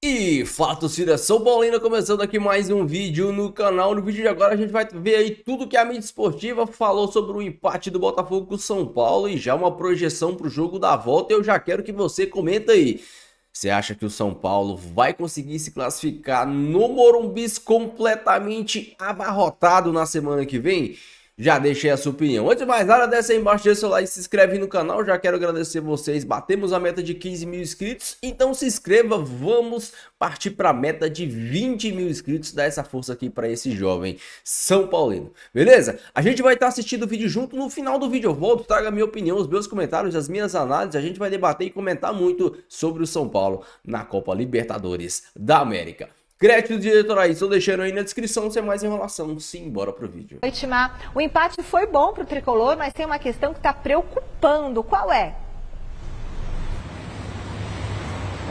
E fala, torcida São Paulina, começando aqui mais um vídeo no canal. No vídeo de agora a gente vai ver aí tudo que a mídia esportiva falou sobre o empate do Botafogo com o São Paulo e já uma projeção para o jogo da volta. Eu já quero que você comenta aí. Você acha que o São Paulo vai conseguir se classificar no Morumbi completamente abarrotado na semana que vem? Já deixei a sua opinião. Antes de mais nada, desce aí embaixo, deixa o seu like e se inscreve no canal. Já quero agradecer vocês. Batemos a meta de 15 mil inscritos. Então se inscreva. Vamos partir para a meta de 20 mil inscritos. Dá essa força aqui para esse jovem São Paulino. Beleza? A gente vai estar assistindo o vídeo junto. No final do vídeo eu volto, trago a minha opinião, os meus comentários, as minhas análises. A gente vai debater e comentar muito sobre o São Paulo na Copa Libertadores da América. Crédito diretor aí, estou deixando aí na descrição, sem mais enrolação, simbora pro vídeo. O empate foi bom pro Tricolor, mas tem uma questão que está preocupando. Qual é?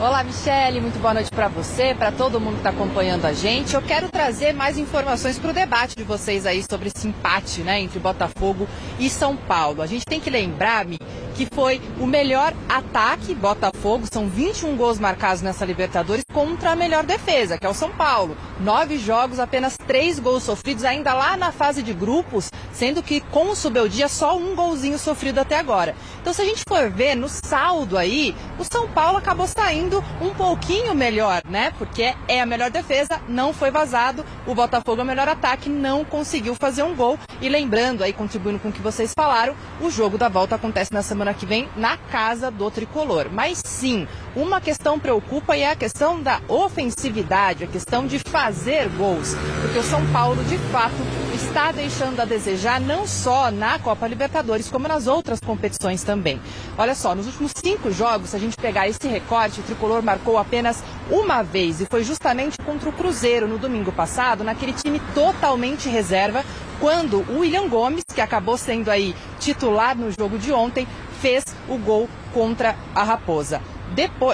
Olá, Michele, muito boa noite para você, para todo mundo que está acompanhando a gente. Eu quero trazer mais informações para o debate de vocês aí sobre esse empate, né, entre Botafogo e São Paulo. A gente tem que lembrar, Mi, que foi o melhor ataque Botafogo, são 21 gols marcados nessa Libertadores contra a melhor defesa, que é o São Paulo. 9 jogos, apenas 3 gols sofridos, ainda lá na fase de grupos, sendo que com o Subeldia só um golzinho sofrido até agora. Então, se a gente for ver no saldo aí, o São Paulo acabou saindo um pouquinho melhor, né? Porque é a melhor defesa, não foi vazado. O Botafogo é o melhor ataque, não conseguiu fazer um gol. E lembrando aí, contribuindo com o que vocês falaram, o jogo da volta acontece na semana que vem na casa do Tricolor. Mas sim, uma questão preocupa e é a questão da ofensividade, a questão de fazer gols. Porque o São Paulo, de fato, está deixando a desejar não só na Copa Libertadores, como nas outras competições também. Olha só, nos últimos 5 jogos, se a gente pegar esse recorte, o Tricolor marcou apenas uma vez e foi justamente contra o Cruzeiro no domingo passado, naquele time totalmente reserva, quando o William Gomes, que acabou sendo aí titular no jogo de ontem, fez o gol contra a Raposa.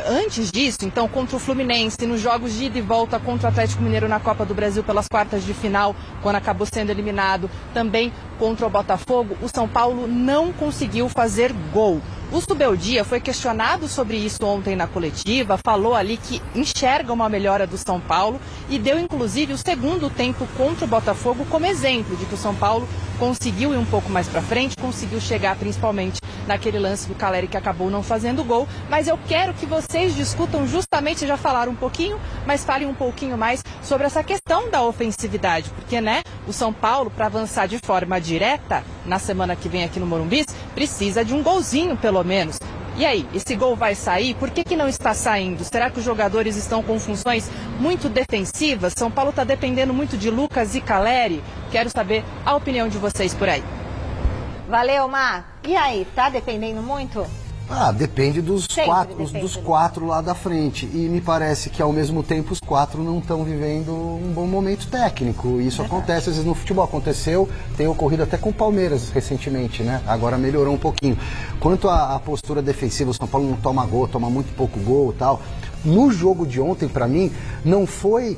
Antes disso, então, contra o Fluminense, nos jogos de ida e volta contra o Atlético Mineiro na Copa do Brasil pelas quartas de final, quando acabou sendo eliminado, também contra o Botafogo, o São Paulo não conseguiu fazer gol. O Subeldia foi questionado sobre isso ontem na coletiva, falou ali que enxerga uma melhora do São Paulo e deu inclusive o segundo tempo contra o Botafogo como exemplo de que o São Paulo conseguiu ir um pouco mais para frente, conseguiu chegar principalmente naquele lance do Caleri que acabou não fazendo gol, mas eu quero que vocês discutam justamente, já falaram um pouquinho, mas falem um pouquinho mais sobre essa questão da ofensividade, porque, né, o São Paulo, para avançar de forma direta na semana que vem aqui no Morumbi, precisa de um golzinho pelo menos. E aí, esse gol vai sair? Por que não está saindo? Será que os jogadores estão com funções muito defensivas? São Paulo está dependendo muito de Lucas e Caleri? Quero saber a opinião de vocês por aí. Valeu, Mar. E aí, tá dependendo muito? Depende dos quatro lá da frente. E me parece que, ao mesmo tempo, os 4 não estão vivendo um bom momento técnico. Isso acontece, às vezes, no futebol. Aconteceu, tem ocorrido até com o Palmeiras recentemente, né? Agora melhorou um pouquinho. Quanto à postura defensiva, o São Paulo não toma gol, toma muito pouco gol e tal. No jogo de ontem, para mim, não foi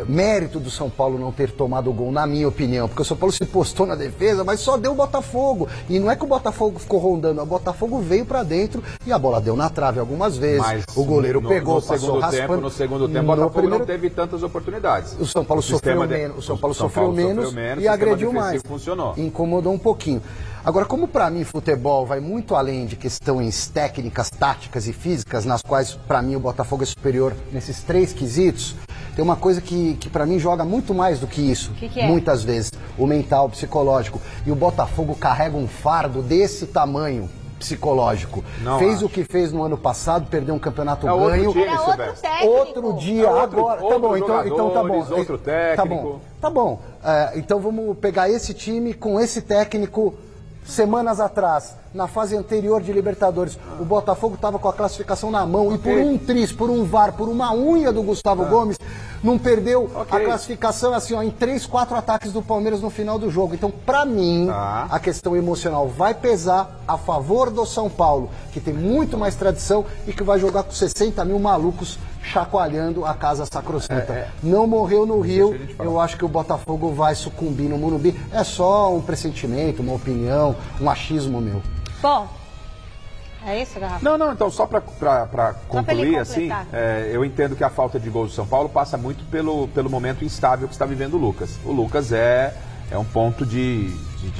mérito do São Paulo não ter tomado o gol, na minha opinião, porque o São Paulo se postou na defesa, mas só deu o Botafogo. E não é que o Botafogo ficou rondando, o Botafogo veio para dentro e a bola deu na trave algumas vezes. Mas o goleiro pegou, passou raspando. No segundo tempo, o Botafogo não teve tantas oportunidades. O São Paulo sofreu menos e agrediu mais. Funcionou. Incomodou um pouquinho. Agora, como para mim futebol vai muito além de questões técnicas, táticas e físicas, nas quais para mim o Botafogo é superior nesses 3 quesitos, tem uma coisa que para mim joga muito mais do que isso, que é? Muitas vezes, o mental, o psicológico. E o Botafogo carrega um fardo desse tamanho psicológico. Fez o que fez no ano passado, perdeu um campeonato ganho. Outro dia, agora. Tá bom, então tá bom. Outro técnico. Tá bom. Então vamos pegar esse time com esse técnico. Semanas atrás, na fase anterior de Libertadores, o Botafogo estava com a classificação na mão e por um tris, por um VAR, por uma unha do Gustavo Gomes, não perdeu a classificação assim, ó, em 3, 4 ataques do Palmeiras no final do jogo. Então, para mim, a questão emocional vai pesar a favor do São Paulo, que tem muito mais tradição e que vai jogar com 60 mil malucos chacoalhando a casa sacrossanta. Não morreu no Rio, eu acho que o Botafogo vai sucumbir no Morumbi. É só um pressentimento, uma opinião, um achismo meu. Bom, É isso, Garrafa? Não, então só para concluir, assim, eu entendo que a falta de gols do São Paulo passa muito pelo momento instável que está vivendo o Lucas. O Lucas é um ponto de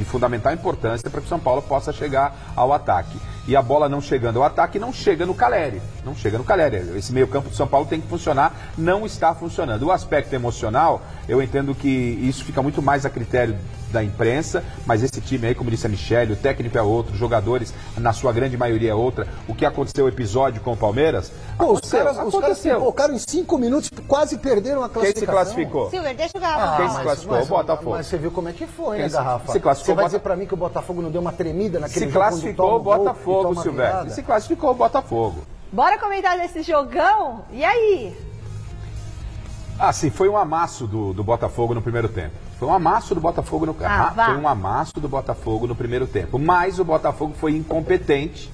fundamental importância para que o São Paulo possa chegar ao ataque. E a bola não chegando ao ataque não chega no Caleri. Não chega no Caleri. Esse meio campo do São Paulo tem que funcionar, não está funcionando. O aspecto emocional, eu entendo que isso fica muito mais a critério da imprensa, mas esse time aí, como disse a Michele, o técnico é outro, os jogadores, na sua grande maioria é outra. O que aconteceu, o episódio com o Palmeiras, os caras se colocaram em 5 minutos, quase perderam a classificação. Quem se classificou? Silver, deixa o Garrafa. Quem se classificou? O Botafogo. Mas você viu como é que foi, né, Garrafa? Você vai dizer pra mim que o Botafogo não deu uma tremida naquele jogo? Se classificou o Botafogo, Silvério. Se classificou o Botafogo. Bora comentar desse jogão? E aí? Sim, foi um amasso do Botafogo no primeiro tempo. Foi um amasso do Botafogo foi um amasso do Botafogo no primeiro tempo. Mas o Botafogo foi incompetente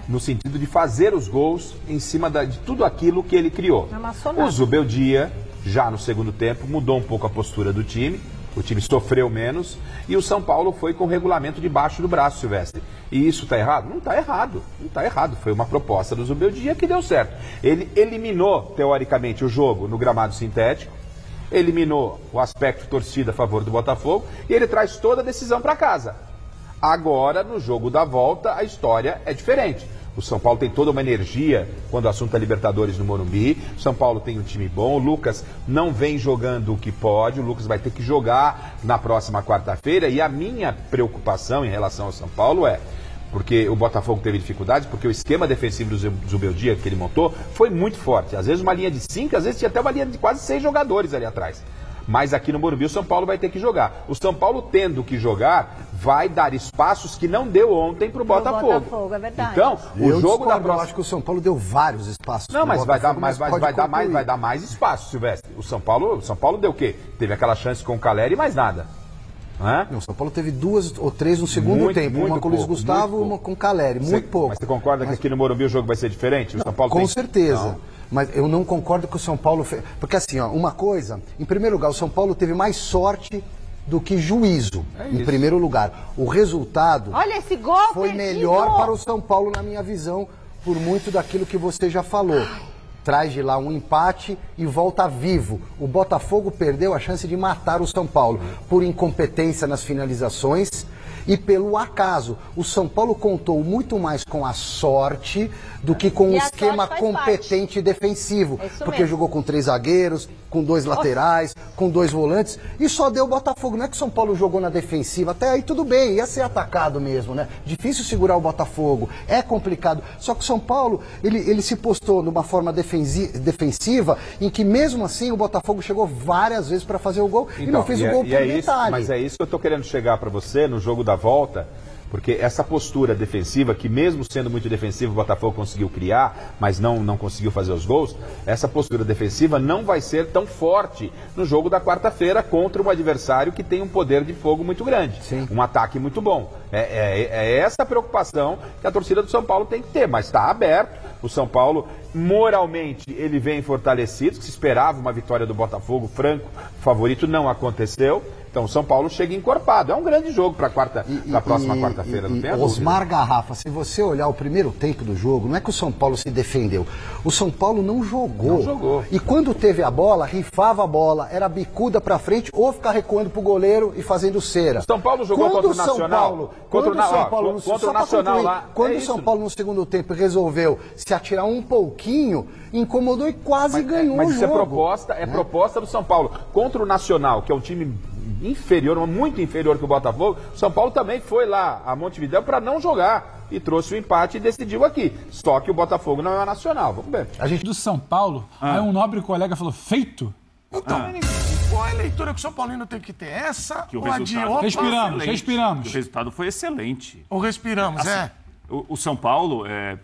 no sentido de fazer os gols em cima de tudo aquilo que ele criou. O Zubeldia, já no segundo tempo, mudou um pouco a postura do time. O time sofreu menos e o São Paulo foi com o regulamento debaixo do braço, Silvestre. E isso está errado? Não está errado. Não está errado. Foi uma proposta do Zubeldia que deu certo. Ele eliminou, teoricamente, o jogo no gramado sintético, eliminou o aspecto torcida a favor do Botafogo e ele traz toda a decisão para casa. Agora, no jogo da volta, a história é diferente. O São Paulo tem toda uma energia quando o assunto é Libertadores no Morumbi. O São Paulo tem um time bom. O Lucas não vem jogando o que pode. O Lucas vai ter que jogar na próxima quarta-feira. E a minha preocupação em relação ao São Paulo porque o Botafogo teve dificuldades, porque o esquema defensivo do Zubeldia que ele montou foi muito forte. Às vezes uma linha de 5, às vezes tinha até uma linha de quase 6 jogadores ali atrás. Mas aqui no Morumbi o São Paulo vai ter que jogar. O São Paulo tendo que jogar, vai dar espaços que não deu ontem pro Botafogo. É verdade. Então, o jogo da próxima... Eu acho que o São Paulo deu vários espaços. Não, mas vai dar mais espaço, Silvestre. O São Paulo deu o quê? Teve aquela chance com o Caleri e mais nada. Não, o São Paulo teve 2 ou 3 no segundo tempo. Uma com o Luiz Gustavo, uma com o Caleri. Muito pouco. Mas você concorda que aqui no Morumbi o jogo vai ser diferente? O São Paulo com certeza. Não. Mas eu não concordo que o São Paulo fez. Porque assim, uma coisa, em primeiro lugar, o São Paulo teve mais sorte do que juízo, em primeiro lugar. O resultado foi melhor para o São Paulo, na minha visão, por muito daquilo que você já falou. Traz de lá um empate e volta vivo. O Botafogo perdeu a chance de matar o São Paulo por incompetência nas finalizações e pelo acaso. O São Paulo contou muito mais com a sorte do que com um esquema competente e defensivo. Porque jogou com 3 zagueiros, com 2 laterais, com 2 volantes e só deu o Botafogo. Não é que o São Paulo jogou na defensiva, até aí tudo bem, ia ser atacado mesmo, né? Difícil segurar o Botafogo, é complicado. Só que o São Paulo, ele se postou numa forma defensiva em que mesmo assim o Botafogo chegou várias vezes para fazer o gol e não fez o gol por detalhe. Mas é isso que eu tô querendo chegar para você no jogo da volta. Porque essa postura defensiva, que mesmo sendo muito defensivo, o Botafogo conseguiu criar, mas não conseguiu fazer os gols, essa postura defensiva não vai ser tão forte no jogo da quarta-feira contra um adversário que tem um poder de fogo muito grande. Sim. Um ataque muito bom. É essa preocupação que a torcida do São Paulo tem que ter, mas está aberto. O São Paulo, moralmente, ele vem fortalecido, se esperava uma vitória do Botafogo, franco, favorito, não aconteceu. Então o São Paulo chega encorpado. É um grande jogo para a próxima quarta-feira, não tem a dúvida. Osmar Garrafa, se você olhar o primeiro tempo do jogo, não é que o São Paulo se defendeu. O São Paulo não jogou. Não jogou. E quando teve a bola, rifava a bola, era bicuda para frente ou ficar recuando pro goleiro e fazendo cera. O São Paulo jogou contra o Nacional. Contra o Nacional lá. Quando o São Paulo no segundo tempo resolveu se atirar um pouquinho, incomodou e quase ganhou o jogo. Mas isso é proposta do São Paulo. Contra o Nacional, que é um time inferior, muito inferior que o Botafogo, o São Paulo também foi lá a Montevidéu para não jogar e trouxe o empate e decidiu aqui. Só que o Botafogo não é nacional. Vamos ver. A gente do São Paulo, aí um nobre colega falou, feito? Então, qual a leitura que o São Paulino tem que ter? Essa que o ou a de... Respiramos. O resultado foi excelente. Ou respiramos, assim, o São Paulo,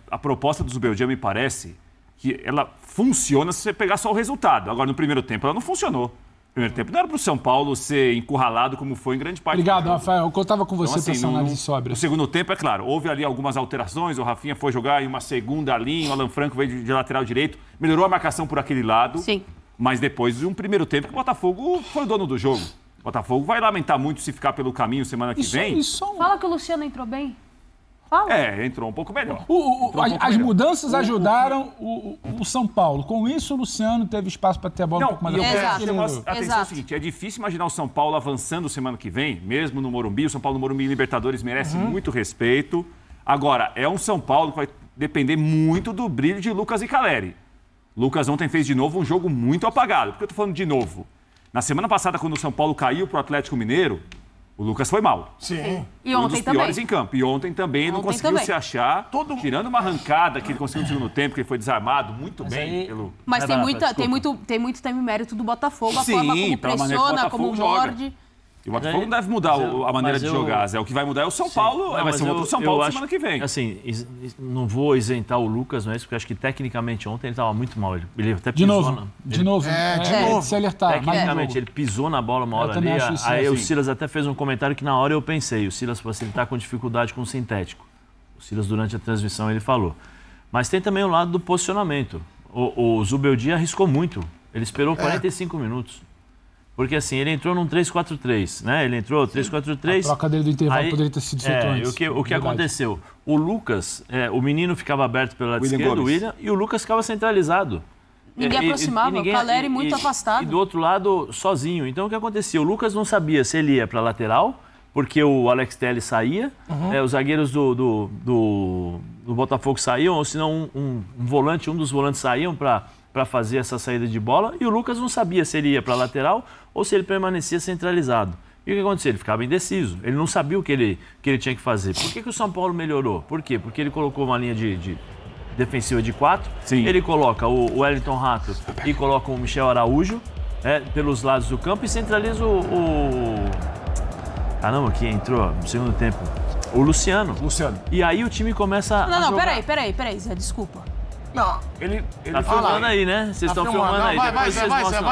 a proposta do Zubeldia me parece que ela funciona se você pegar só o resultado. Agora, no primeiro tempo, ela não funcionou. Primeiro tempo. Não era para o São Paulo ser encurralado como foi em grande parte. Obrigado, Rafael. Eu contava com você para essa análise sóbria. No segundo tempo, é claro, houve ali algumas alterações. O Rafinha foi jogar em uma segunda linha, o Alan Franco veio de lateral direito. Melhorou a marcação por aquele lado. Sim. Mas depois de um primeiro tempo que o Botafogo foi o dono do jogo. O Botafogo vai lamentar muito se ficar pelo caminho semana que vem. Fala que o Luciano entrou bem. Entrou um pouco melhor. As mudanças ajudaram o São Paulo. Com isso, o Luciano teve espaço para ter a bola um pouco mais Atenção, é o seguinte, é difícil imaginar o São Paulo avançando semana que vem, mesmo no Morumbi. O São Paulo no Morumbi Libertadores merece muito respeito. Agora, é um São Paulo que vai depender muito do brilho de Lucas e Caleri. Lucas ontem fez de novo um jogo muito apagado. Por que eu tô falando de novo? Na semana passada, quando o São Paulo caiu pro Atlético Mineiro, o Lucas foi mal. Sim. E ontem um dos piores em campo. E ontem também não conseguiu se achar, tirando uma arrancada que ele conseguiu no segundo tempo, que ele foi desarmado muito bem pelo... Mas tem muito também mérito do Botafogo, a forma como pressiona, como morde. E o Botafogo não deve mudar a maneira de jogar, Zé. O que vai mudar é o São Paulo, vai ser um outro São Paulo semana que vem. Assim, não vou isentar o Lucas, não é isso, porque acho que tecnicamente ontem ele estava muito mal. Ele até pisou de novo. Se alertar. Tecnicamente, ele pisou na bola uma hora ali. Aí o Silas até fez um comentário que na hora eu pensei. O Silas falou assim, ele está com dificuldade com o sintético. O Silas, durante a transmissão, ele falou. Mas tem também o lado do posicionamento. O Zubeldia arriscou muito. Ele esperou 45 minutos. Porque assim, ele entrou num 3-4-3, né? Ele entrou 3-4-3... A troca dele do intervalo poderia ter sido feito antes. O que aconteceu? O Lucas, o menino ficava aberto pelo lado esquerdo, o William, e o Lucas ficava centralizado. Ninguém aproximava, o Caleri muito afastado. E do outro lado, sozinho. Então o que acontecia? O Lucas não sabia se ele ia para a lateral, porque o Alex Telles saía, os zagueiros do Botafogo saíam, ou senão um dos volantes saíam para fazer essa saída de bola, e o Lucas não sabia se ele ia para a lateral ou se ele permanecia centralizado. E o que aconteceu? Ele ficava indeciso, ele não sabia o que ele tinha que fazer. Por que o São Paulo melhorou? Por quê? Porque ele colocou uma linha de defensiva de 4, ele coloca o Wellington Rato e coloca o Michel Araújo pelos lados do campo e centraliza Caramba, que entrou no segundo tempo. O Luciano. E aí o time começa a jogar. Peraí, Zé, desculpa. Não, ele tá filmando aí, né? Vocês estão filmando aí.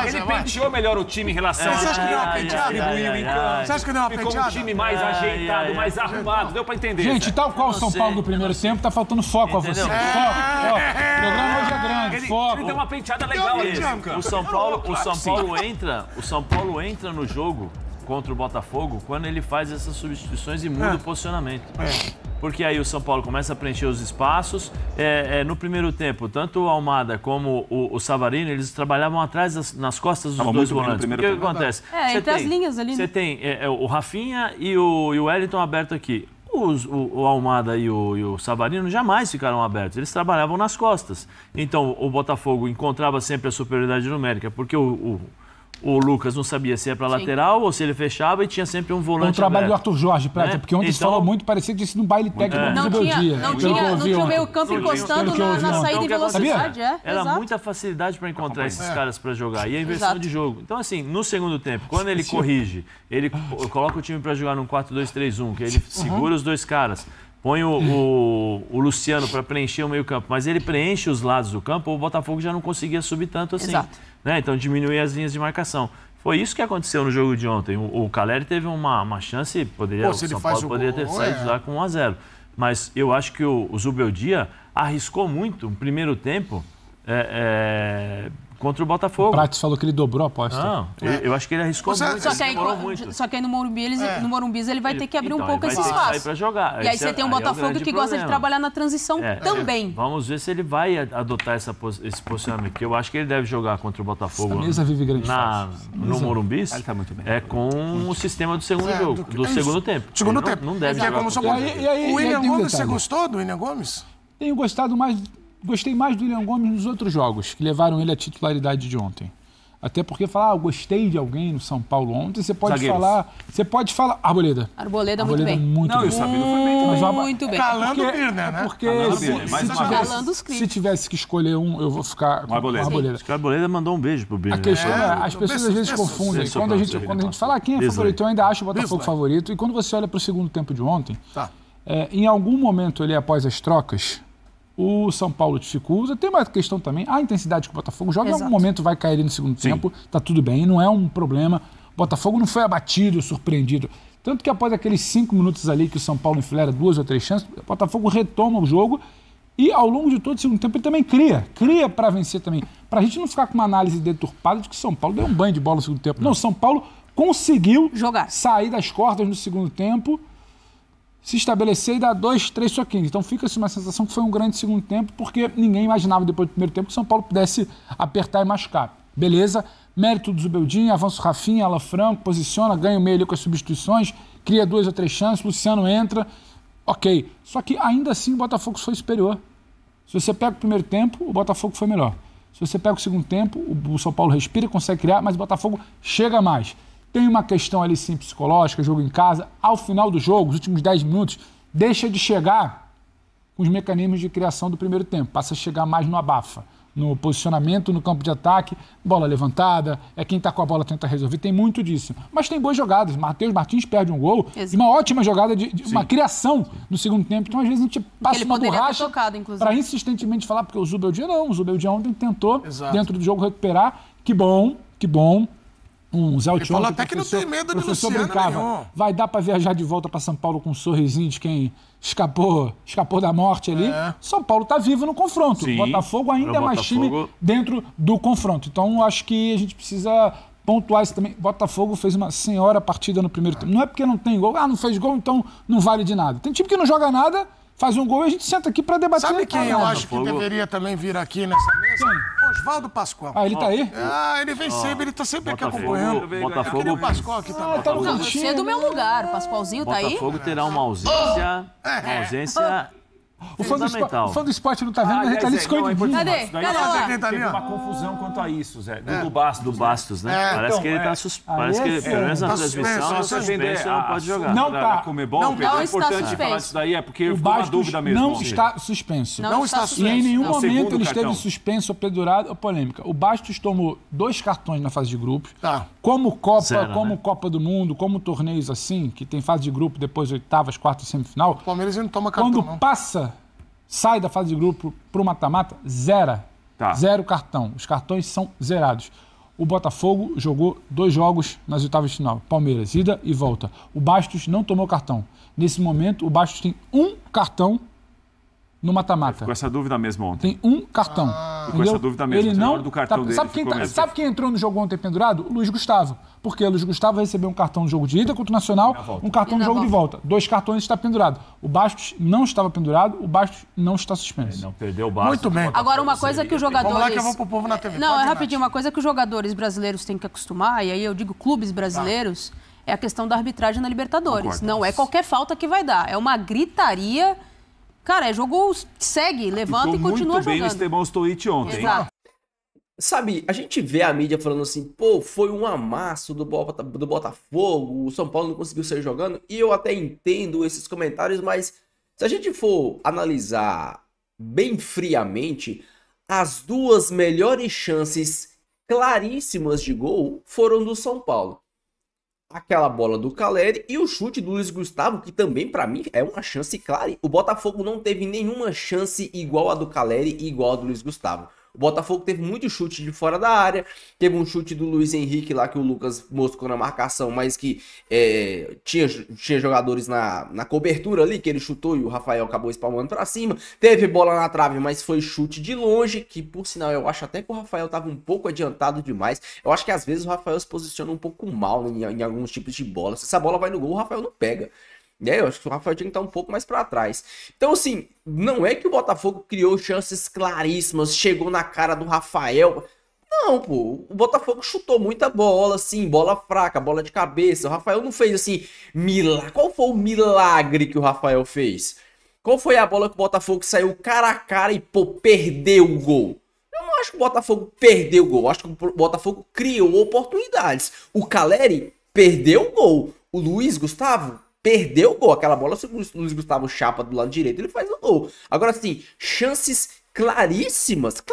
Ele penteou melhor o time em relação a... Você acha que deu uma penteada? Você acha que deu uma penteada? Ficou um time mais ajeitado, mais arrumado. Deu pra entender. Gente, tal qual o São Paulo do primeiro tempo, tá faltando foco a você. Foco. O programa hoje é grande. Foco. Ele deu uma penteada legal ali. O São Paulo entra no jogo contra o Botafogo quando ele faz essas substituições e muda o posicionamento. Porque aí o São Paulo começa a preencher os espaços. No primeiro tempo, tanto o Almada como o Savarino, eles trabalhavam atrás nas costas dos dois volantes. O que acontece? Entre as linhas ali. Você tem o Rafinha e o Wellington aberto aqui. O Almada e o Savarino jamais ficaram abertos. Eles trabalhavam nas costas. Então, o Botafogo encontrava sempre a superioridade numérica, porque o Lucas não sabia se ia para lateral ou se ele fechava e tinha sempre um volante. O trabalho do Arthur Jorge, Prata, porque ontem você falou muito, parecia que tinha sido um baile técnico do Zubeldia. Não tinha o meio campo encostando na saída em velocidade. Era muita facilidade para encontrar esses caras para jogar. E a inversão de jogo. Então, assim, no segundo tempo, quando ele corrige, ele coloca o time para jogar num 4-2-3-1, que ele segura os dois caras, põe o Luciano para preencher o meio campo, mas ele preenche os lados do campo, o Botafogo já não conseguia subir tanto assim. Né? Então diminuir as linhas de marcação. Foi isso que aconteceu no jogo de ontem. O Caleri teve uma chance, o São Paulo poderia ter saído lá com 1-0. Mas eu acho que o Zubeldia arriscou muito no primeiro tempo contra o Botafogo. O Prates falou que ele dobrou a aposta. Não, eu acho que ele arriscou muito. Só que aí no Morumbi ele vai ter que abrir um pouco esse espaço. Pra jogar. E aí você tem um Botafogo que gosta de trabalhar na transição também. Vamos ver se ele vai adotar esse posicionamento, porque eu acho que ele deve jogar contra o Botafogo no Morumbi com o sistema do segundo jogo, do segundo tempo. Segundo tempo. Não deve jogar. O William Gomes, você gostou do William Gomes? Tenho gostado mais. Gostei mais do William Gomes nos outros jogos, que levaram ele à titularidade de ontem. Até porque falar, eu gostei de alguém no São Paulo ontem, você pode falar... Arboleda. Arboleda muito bem. Muito bem. O Sabino foi bem. Muito bem. Calando o Birner, né? Porque se tivesse que escolher um, eu vou ficar com o Arboleda. Acho que o Arboleda mandou um beijo pro Birner. A questão as pessoas às vezes confundem. Quando a gente fala quem é favorito, eu ainda acho o Botafogo favorito. E quando você olha para o segundo tempo de ontem, em algum momento ali após as trocas, o São Paulo dificulta. Tem uma questão também, a intensidade que o Botafogo joga, em algum momento vai cair no segundo tempo, tá tudo bem, não é um problema. O Botafogo não foi abatido, surpreendido. Tanto que após aqueles 5 minutos ali que o São Paulo enfilera 2 ou 3 chances, o Botafogo retoma o jogo e ao longo de todo o segundo tempo ele também cria para vencer também. Pra gente não ficar com uma análise deturpada de que o São Paulo deu um banho de bola no segundo tempo. Não, o São Paulo conseguiu sair das cordas no segundo tempo, se estabelecer e dar 2, 3 soquinhos. Então fica-se uma sensação que foi um grande segundo tempo, porque ninguém imaginava depois do primeiro tempo que o São Paulo pudesse apertar e machucar. Beleza, mérito do Zubeldinho, avança o Rafinha, Alan Franco, posiciona, ganha o meio ali com as substituições, cria 2 ou 3 chances, Luciano entra, ok. Só que ainda assim o Botafogo foi superior. Se você pega o primeiro tempo, o Botafogo foi melhor. Se você pega o segundo tempo, o São Paulo respira, consegue criar, mas o Botafogo chega mais. Tem uma questão ali sim psicológica, jogo em casa. Ao final do jogo, os últimos 10 minutos, deixa de chegar com os mecanismos de criação do primeiro tempo. Passa a chegar mais no abafa, no posicionamento, no campo de ataque, bola levantada, é quem está com a bola tenta resolver, tem muito disso. Mas tem boas jogadas, Matheus Martins perde um gol, e uma ótima jogada de uma criação no segundo tempo, então às vezes a gente passa uma borracha para insistentemente falar, porque o Zubeldinho não, o Zubeldinho ontem tentou, dentro do jogo, recuperar, que bom, Zé Ele falou até que não tem medo de Luciano nenhum. Vai dar para viajar de volta para São Paulo com um sorrisinho de quem escapou da morte ali. São Paulo está vivo no confronto. Sim, o Botafogo ainda é mais time dentro do confronto. Então, acho que a gente precisa pontuar isso também. Botafogo fez uma senhora partida no primeiro tempo. Não é porque não tem gol. Não fez gol, então não vale de nada. Tem time que não joga nada, faz um gol e a gente senta aqui para debater. Sabe quem eu acho que deveria também vir aqui nessa mesa? Oswaldo Pascoal. Ele tá aí? Ele vem sempre, ele tá sempre aqui acompanhando. Botafogo. O Pascoal aqui tá no cantinho. Você é do meu lugar, o Pascoalzinho tá aí? Botafogo terá uma ausência O fã do esporte não tá vendo, mas ele tá ali escondidinho. Cadê? Teve uma confusão quanto a isso, Zé. Do Bastos, né? Parece que ele tá parece que pelo menos na transmissão, suspenso, não pode jogar. Não tá. É importante falar isso daí, porque ficou uma dúvida mesmo. Não está suspenso. Não está suspenso. E em nenhum momento ele esteve suspenso ou pendurado ou polêmica. O Bastos tomou 2 cartões na fase de grupos. Como Copa do Mundo, como torneios assim, que tem fase de grupo, depois oitavas, quartas e semifinal. O Palmeiras não toma cartão, quando sai da fase de grupo pro mata-mata, zero cartão. Os cartões são zerados. O Botafogo jogou 2 jogos nas oitavas de final. Palmeiras, ida e volta. O Bastos não tomou cartão. Nesse momento, o Bastos tem 1 cartão no mata-mata. Com essa dúvida mesmo ontem. Tem 1 cartão. Com essa dúvida mesmo. Ele não do cartão dele. Sabe quem entrou no jogo ontem pendurado? O Luiz Gustavo. Porque o Luiz Gustavo recebeu um cartão no jogo de ida contra o Nacional, um cartão no jogo de volta. 2 cartões está pendurado. O Bastos não estava pendurado, o Bastos não está suspenso. Não perdeu o Bastos. Muito bem. Agora, uma coisa que os jogadores... Vamos lá que eu vou pro povo na TV. Não, rapidinho. Uma coisa que os jogadores brasileiros têm que acostumar, e aí eu digo clubes brasileiros, é a questão da arbitragem na Libertadores. Concordo. Não é qualquer falta que vai dar. É uma gritaria... Cara, é jogo segue, levanta e continua jogando. Muito bem o Esteban Stoic ontem. Exato. Sabe, a gente vê a mídia falando assim, foi um amasso do Botafogo, o São Paulo não conseguiu sair jogando, e eu até entendo esses comentários, mas se a gente for analisar bem friamente, as 2 melhores chances claríssimas de gol foram do São Paulo. Aquela bola do Caleri e o chute do Luiz Gustavo, que também pra mim é uma chance clara. O Botafogo não teve nenhuma chance igual a do Caleri e igual a do Luiz Gustavo. O Botafogo teve muito chute de fora da área, teve um chute do Luiz Henrique lá que o Lucas moscou na marcação, mas que tinha jogadores na cobertura ali, que ele chutou e o Rafael acabou espalmando pra cima. Teve bola na trave, mas foi chute de longe, que por sinal eu acho até que o Rafael tava um pouco adiantado demais. Eu acho que às vezes o Rafael se posiciona um pouco mal em alguns tipos de bola. Se essa bola vai no gol, o Rafael não pega. Eu acho que o Rafael tinha que estar um pouco mais pra trás. Então, assim, não é que o Botafogo criou chances claríssimas, chegou na cara do Rafael. Não, pô. O Botafogo chutou muita bola, assim, bola fraca, bola de cabeça. O Rafael não fez, assim, milagre. Qual foi o milagre que o Rafael fez? Qual foi a bola que o Botafogo saiu cara a cara e, perdeu o gol? Eu não acho que o Botafogo perdeu o gol. Eu acho que o Botafogo criou oportunidades. O Caleri perdeu o gol. O Luiz Gustavo perdeu o gol. Aquela bola, se o Luiz Gustavo chapa do lado direito, ele faz o gol. Agora, assim, chances claríssimas.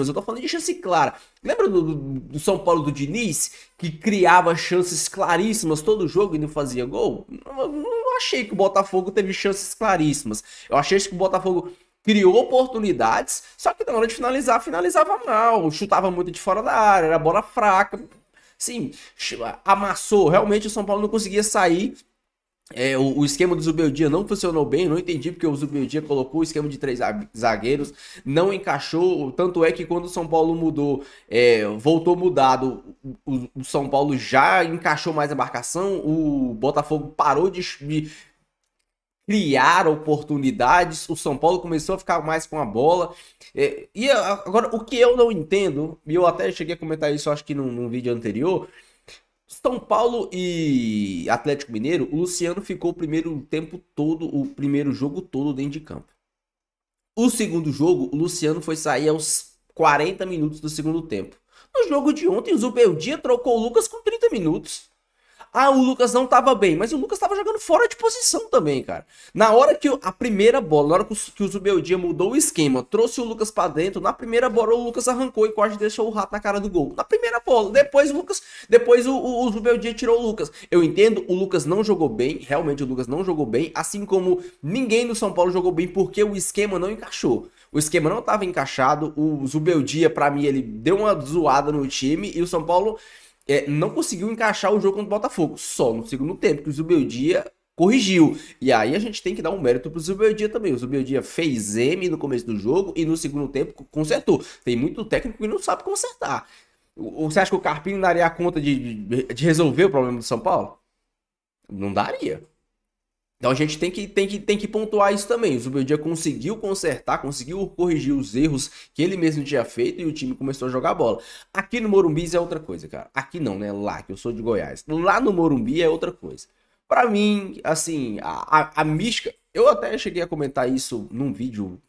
Eu tô falando de chance clara. Lembra do São Paulo do Diniz, que criava chances claríssimas todo jogo e não fazia gol? Não achei que o Botafogo teve chances claríssimas. Eu achei que o Botafogo criou oportunidades, só que na hora de finalizar, finalizava mal. Chutava muito de fora da área, era bola fraca. Sim, amassou. Realmente o São Paulo não conseguia sair. O esquema do Zubeldinho não funcionou bem, não entendi porque o Zubeldinho colocou o esquema de 3 zagueiros, não encaixou, tanto é que quando o São Paulo mudou, voltou mudado, o São Paulo já encaixou mais a marcação, o Botafogo parou de criar oportunidades, o São Paulo começou a ficar mais com a bola. E agora, o que eu não entendo, e eu até cheguei a comentar isso, acho que num vídeo anterior, São Paulo e Atlético Mineiro, o Luciano ficou o primeiro tempo todo, o primeiro jogo todo dentro de campo. O segundo jogo, o Luciano foi sair aos 40 minutos do segundo tempo. No jogo de ontem, o Zubeldia trocou o Lucas com 30 minutos. Ah, o Lucas não tava bem, mas o Lucas tava jogando fora de posição também, cara. Na hora que a primeira bola, na hora que o Zubeldia mudou o esquema, trouxe o Lucas pra dentro, na primeira bola o Lucas arrancou e quase deixou o rato na cara do gol. Na primeira bola, depois o Zubeldia tirou o Lucas. Eu entendo, o Lucas não jogou bem, realmente o Lucas não jogou bem, assim como ninguém no São Paulo jogou bem porque o esquema não encaixou. O esquema não estava encaixado, o Zubeldia, pra mim, ele deu uma zoada no time e o São Paulo não conseguiu encaixar o jogo contra o Botafogo. Só no segundo tempo que o Zubeldia corrigiu. E aí a gente tem que dar um mérito pro Zubeldia também. O Zubeldia fez M no começo do jogo e no segundo tempo consertou. Tem muito técnico que não sabe consertar. Você acha que o Carpini daria conta de resolver o problema do São Paulo? Não daria. Então a gente tem que pontuar isso também. O Zubeldia conseguiu consertar, conseguiu corrigir os erros que ele mesmo tinha feito e o time começou a jogar bola. Aqui no Morumbi é outra coisa, cara. Aqui não, né? Lá, que eu sou de Goiás. Lá no Morumbi é outra coisa. Pra mim, assim, a mística... Eu até cheguei a comentar isso num vídeo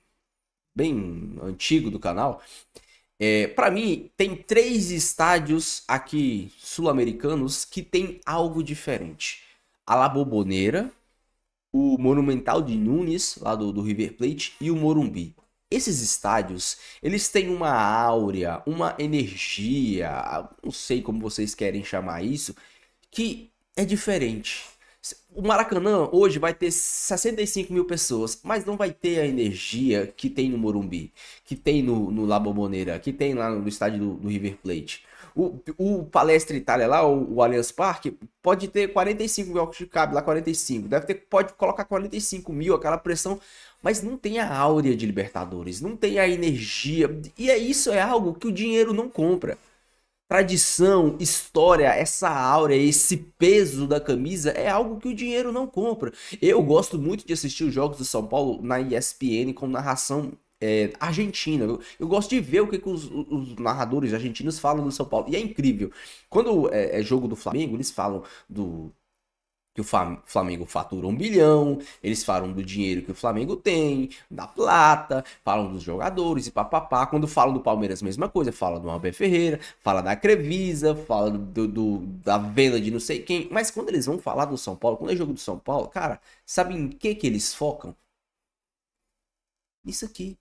bem antigo do canal. Pra mim, tem 3 estádios aqui sul-americanos que tem algo diferente. A La Bombonera, o Monumental de Nunes, lá do River Plate, e o Morumbi. Esses estádios, eles têm uma áurea, uma energia, não sei como vocês querem chamar isso, que é diferente. O Maracanã hoje vai ter 65 mil pessoas, mas não vai ter a energia que tem no Morumbi, que tem no La Bombonera, que tem lá no estádio do River Plate. O Palestra Itália lá, o Allianz Parque, pode ter 45 mil, que cabe lá 45. Pode colocar 45 mil, aquela pressão, mas não tem a áurea de Libertadores, não tem a energia. E isso é algo que o dinheiro não compra. Tradição, história, essa áurea, esse peso da camisa é algo que o dinheiro não compra. Eu gosto muito de assistir os jogos do São Paulo na ESPN com narração argentina. Eu gosto de ver o que os narradores argentinos falam do São Paulo. E é incrível. Quando é jogo do Flamengo, eles falam que o Flamengo fatura 1 bilhão, eles falam do dinheiro que o Flamengo tem, da plata, falam dos jogadores e papapá. Quando falam do Palmeiras, mesma coisa, fala do Abel Ferreira, fala da Crevisa, fala da venda de não sei quem. Mas quando eles vão falar do São Paulo, quando é jogo do São Paulo, cara, sabe em que eles focam? Isso aqui.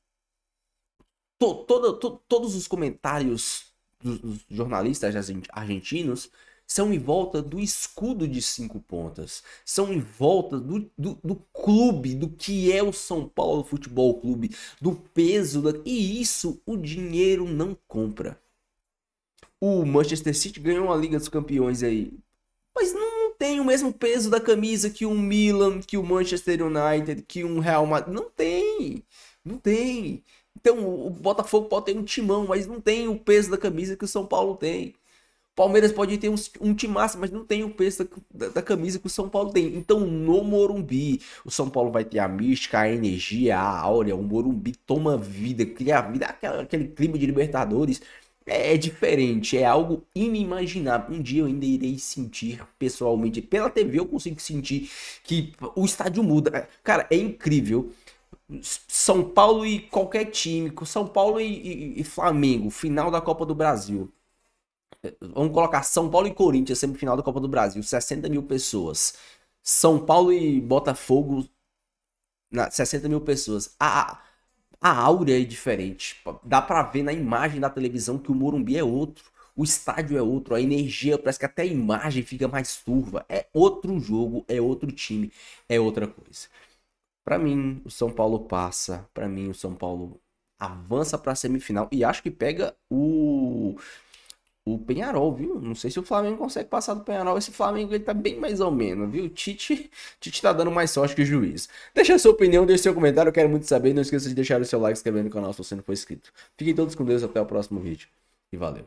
Todos os comentários dos jornalistas argentinos são em volta do escudo de 5 pontas. São em volta do clube, do que é o São Paulo Futebol Clube, do peso. E isso o dinheiro não compra. O Manchester City ganhou a Liga dos Campeões aí, mas não tem o mesmo peso da camisa que o Milan, que o Manchester United, que um Real Madrid. Não tem. Não tem. Então o Botafogo pode ter um timão, mas não tem o peso da camisa que o São Paulo tem. O Palmeiras pode ter um timaço, mas não tem o peso da camisa que o São Paulo tem. Então no Morumbi, o São Paulo vai ter a mística, a energia, a áurea. O Morumbi toma vida, cria vida, aquele clima de Libertadores. É diferente, é algo inimaginável. Um dia eu ainda irei sentir pessoalmente. Pela TV eu consigo sentir que o estádio muda. Cara, é incrível. São Paulo e qualquer time, São Paulo e Flamengo, final da Copa do Brasil. Vamos colocar São Paulo e Corinthians, semifinal da Copa do Brasil, 60 mil pessoas. São Paulo e Botafogo, 60 mil pessoas. A áurea é diferente. Dá pra ver na imagem da televisão que o Morumbi é outro. O estádio é outro, a energia, parece que até a imagem fica mais turva. É outro jogo, é outro time, é outra coisa. Pra mim, o São Paulo passa. Pra mim, o São Paulo avança pra semifinal. E acho que pega o Peñarol, viu? Não sei se o Flamengo consegue passar do Peñarol. Esse Flamengo, ele tá bem mais ou menos, viu? Tite tá dando mais sorte que o juiz. Deixa a sua opinião, deixa seu comentário. Eu quero muito saber. Não esqueça de deixar o seu like, se inscrever no canal se você não for inscrito. Fiquem todos com Deus. Até o próximo vídeo. E valeu.